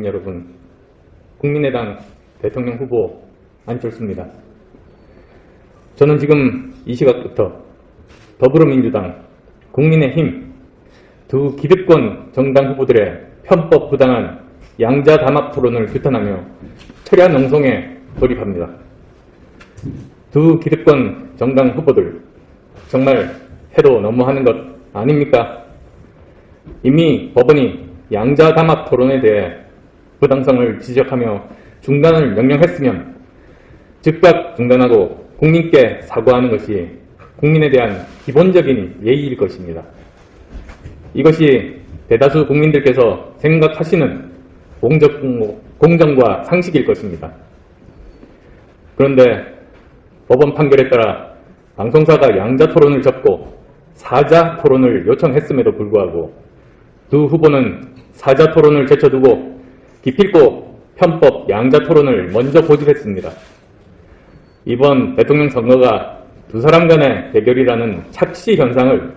여러분, 국민의당 대통령 후보 안철수입니다. 저는 지금 이 시각부터 더불어민주당, 국민의힘 두 기득권 정당 후보들의 편법 부당한 양자 담합 토론을 규탄하며 철야 농성에 돌입합니다. 두 기득권 정당 후보들 정말 해도 너무하는 것 아닙니까? 이미 법원이 양자 담합 토론에 대해 부당성을 지적하며 중단을 명령했으면 즉각 중단하고 국민께 사과하는 것이 국민에 대한 기본적인 예의일 것입니다. 이것이 대다수 국민들께서 생각하시는 공정과 상식일 것입니다. 그런데 법원 판결에 따라 방송사가 양자 토론을 접고 사자 토론을 요청했음에도 불구하고 두 후보는 사자 토론을 제쳐두고 기필코 편법 양자 토론을 먼저 고집했습니다. 이번 대통령 선거가 두 사람 간의 대결이라는 착시 현상을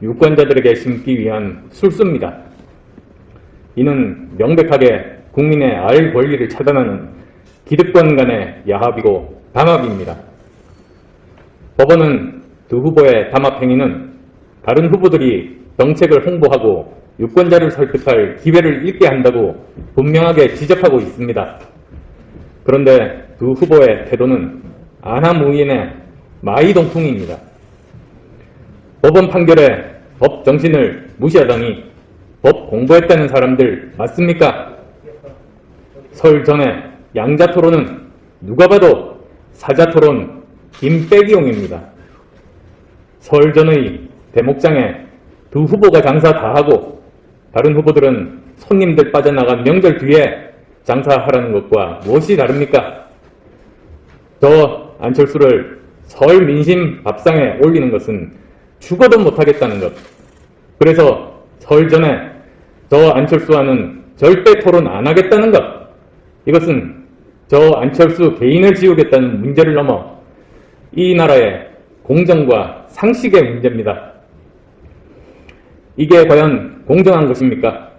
유권자들에게 심기 위한 술수입니다. 이는 명백하게 국민의 알 권리를 차단하는 기득권 간의 야합이고 담합입니다. 법원은 두 후보의 담합 행위는 다른 후보들이 정책을 홍보하고 유권자를 설득할 기회를 잃게 한다고 분명하게 지적하고 있습니다. 그런데 두 후보의 태도는 안하무인의 마이동풍입니다. 법원 판결에 법 정신을 무시하다니 법 공부했다는 사람들 맞습니까? 설 전에 양자 토론은 누가 봐도 사자 토론 김빼기용입니다. 설 전의 대목장에 두 후보가 장사 다 하고 다른 후보들은 손님들 빠져나간 명절 뒤에 장사하라는 것과 무엇이 다릅니까? 저 안철수를 설 민심 밥상에 올리는 것은 죽어도 못하겠다는 것. 그래서 설 전에 저 안철수와는 절대 토론 안 하겠다는 것. 이것은 저 안철수 개인을 지우겠다는 문제를 넘어 이 나라의 공정과 상식의 문제입니다. 이게 과연 공정한 것입니까?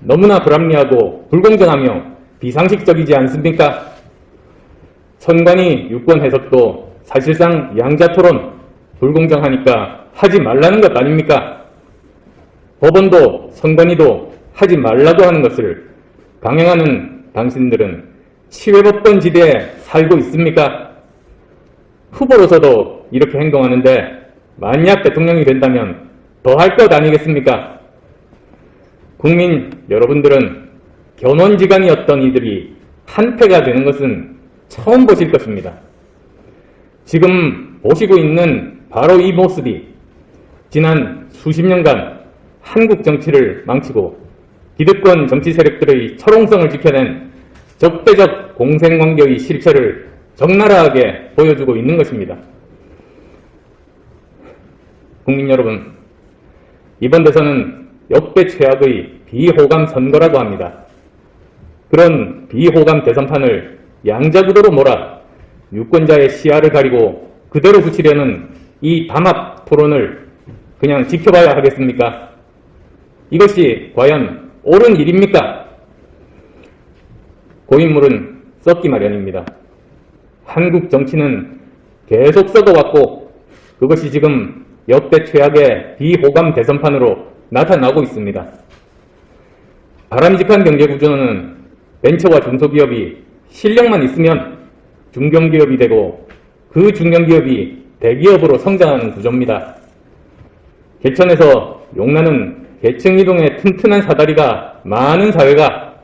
너무나 불합리하고 불공정하며 비상식적이지 않습니까? 선관위 유권 해석도 사실상 양자 토론 불공정하니까 하지 말라는 것 아닙니까? 법원도 선관위도 하지 말라고 하는 것을 강행하는 당신들은 치외법권 지대에 살고 있습니까? 후보로서도 이렇게 행동하는데 만약 대통령이 된다면 더 할 것 아니겠습니까? 국민 여러분들은 견원지간이었던 이들이 한패가 되는 것은 처음 보실 것입니다. 지금 보시고 있는 바로 이 모습이 지난 수십 년간 한국 정치를 망치고 기득권 정치 세력들의 철옹성을 지켜낸 적대적 공생관계의 실체를 적나라하게 보여주고 있는 것입니다. 국민 여러분, 이번 대선은 역대 최악의 비호감 선거라고 합니다. 그런 비호감 대선판을 양자구도로 몰아 유권자의 시야를 가리고 그대로 붙이려는 이 담합 토론을 그냥 지켜봐야 하겠습니까? 이것이 과연 옳은 일입니까? 고인물은 썩기 마련입니다. 한국 정치는 계속 썩어왔고 그것이 지금 역대 최악의 비호감 대선판으로 나타나고 있습니다. 바람직한 경제구조는 벤처와 중소기업이 실력만 있으면 중견기업이 되고 그 중견기업이 대기업으로 성장하는 구조입니다. 개천에서 용나는 계층이동의 튼튼한 사다리가 많은 사회가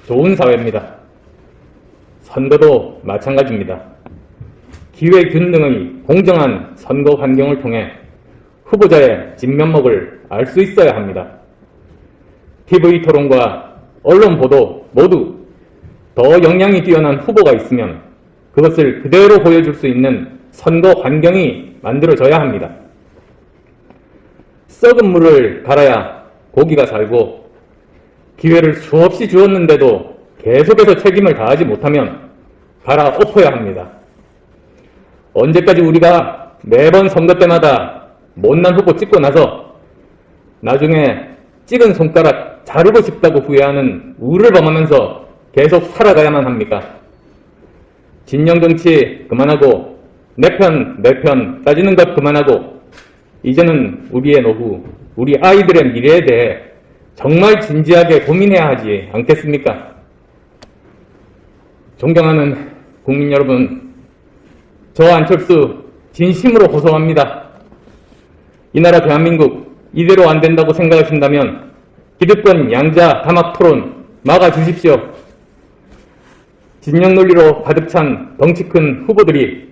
좋은 사회입니다. 선거도 마찬가지입니다. 기회균등의 공정한 선거 환경을 통해 후보자의 진면목을 알 수 있어야 합니다. TV 토론과 언론 보도 모두 더 역량이 뛰어난 후보가 있으면 그것을 그대로 보여줄 수 있는 선거 환경이 만들어져야 합니다. 썩은 물을 갈아야 고기가 살고 기회를 수없이 주었는데도 계속해서 책임을 다하지 못하면 갈아엎어야 합니다. 언제까지 우리가 매번 선거 때마다 못난 후보 찍고 나서 나중에 찍은 손가락 자르고 싶다고 후회하는 우를 범하면서 계속 살아가야만 합니까? 진영정치 그만하고 내 편 따지는 것 그만하고 이제는 우리의 노후, 우리 아이들의 미래에 대해 정말 진지하게 고민해야 하지 않겠습니까? 존경하는 국민 여러분, 저 안철수 진심으로 호소합니다. 이 나라 대한민국 이대로 안 된다고 생각하신다면 기득권 양자 담합 토론 막아주십시오. 진영 논리로 가득 찬 덩치 큰 후보들이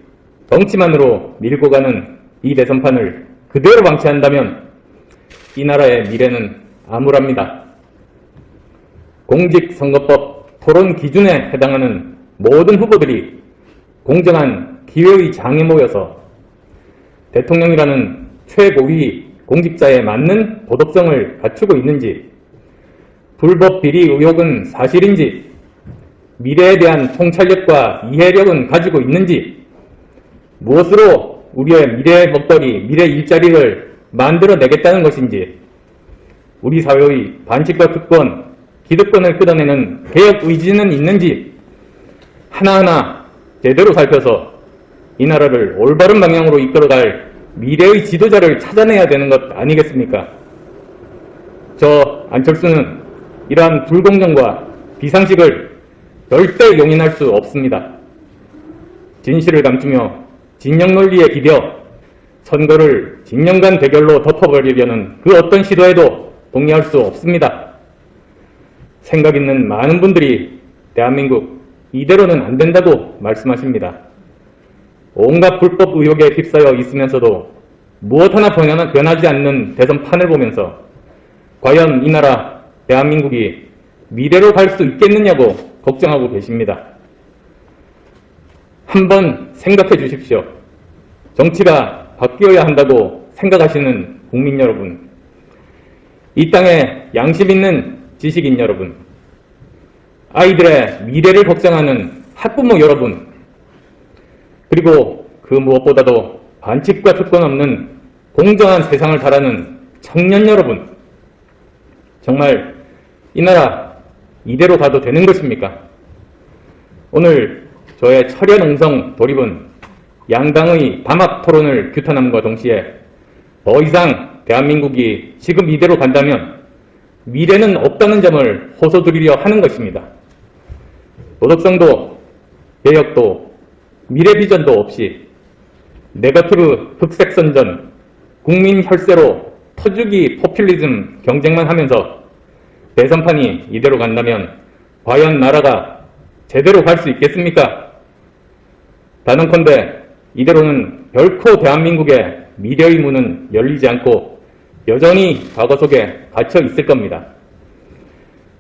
덩치만으로 밀고 가는 이 대선판을 그대로 방치한다면 이 나라의 미래는 암울합니다. 공직선거법 토론 기준에 해당하는 모든 후보들이 공정한 기회의 장에 모여서 대통령이라는 최고위 공직자에 맞는 도덕성을 갖추고 있는지, 불법 비리 의혹은 사실인지, 미래에 대한 통찰력과 이해력은 가지고 있는지, 무엇으로 우리의 미래의 먹거리, 미래 일자리를 만들어내겠다는 것인지, 우리 사회의 반칙과 특권, 기득권을 끊어내는 개혁 의지는 있는지 하나하나 제대로 살펴서 이 나라를 올바른 방향으로 이끌어갈 미래의 지도자를 찾아내야 되는 것 아니겠습니까? 저 안철수는 이러한 불공정과 비상식을 절대 용인할 수 없습니다. 진실을 감추며 진영 논리에 기대어 선거를 진영간 대결로 덮어버리려는 그 어떤 시도에도 동의할 수 없습니다. 생각 있는 많은 분들이 대한민국 이대로는 안 된다고 말씀하십니다. 온갖 불법 의혹에 휩싸여 있으면서도 무엇 하나 변하지 않는 대선판을 보면서 과연 이 나라 대한민국이 미래로 갈 수 있겠느냐고 걱정하고 계십니다. 한번 생각해 주십시오. 정치가 바뀌어야 한다고 생각하시는 국민 여러분, 이 땅에 양심 있는 지식인 여러분, 아이들의 미래를 걱정하는 학부모 여러분, 그리고 그 무엇보다도 반칙과 특권 없는 공정한 세상을 바라는 청년 여러분, 정말 이 나라 이대로 가도 되는 것입니까? 오늘 저의 철야농성 돌입은 양당의 담합 토론을 규탄함과 동시에 더 이상 대한민국이 지금 이대로 간다면 미래는 없다는 점을 호소드리려 하는 것입니다. 도덕성도 개혁도 미래 비전도 없이 네거티브 흑색선전, 국민 혈세로 터주기 포퓰리즘 경쟁만 하면서 대선판이 이대로 간다면 과연 나라가 제대로 갈 수 있겠습니까? 단언컨대 이대로는 결코 대한민국의 미래의 문은 열리지 않고 여전히 과거 속에 갇혀 있을 겁니다.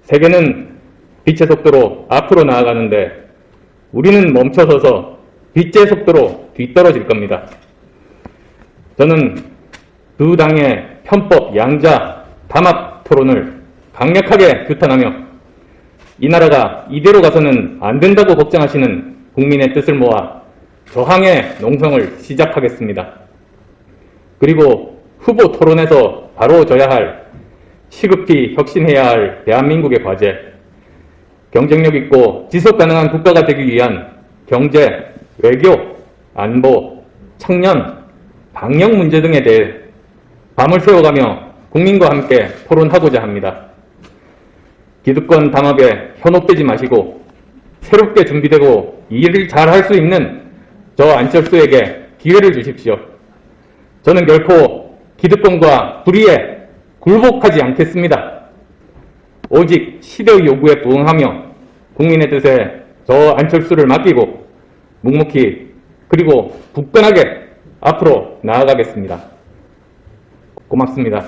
세계는 빛의 속도로 앞으로 나아가는데 우리는 멈춰서서 빛의 속도로 뒤떨어질 겁니다. 저는 두 당의 편법 양자 담합 토론을 강력하게 규탄하며 이 나라가 이대로 가서는 안 된다고 걱정하시는 국민의 뜻을 모아 저항의 농성을 시작하겠습니다. 그리고 후보 토론에서 다뤄져야 할 시급히 혁신해야 할 대한민국의 과제, 경쟁력 있고 지속 가능한 국가가 되기 위한 경제, 외교, 안보, 청년, 방역 문제 등에 대해 밤을 새워가며 국민과 함께 토론하고자 합니다. 기득권 담합에 현혹되지 마시고 새롭게 준비되고 일을 잘 할 수 있는 저 안철수에게 기회를 주십시오. 저는 결코 기득권과 불의에 굴복하지 않겠습니다. 오직 시대의 요구에 부응하며 국민의 뜻에 저 안철수를 맡기고 묵묵히 그리고 굳건하게 앞으로 나아가겠습니다. 고맙습니다.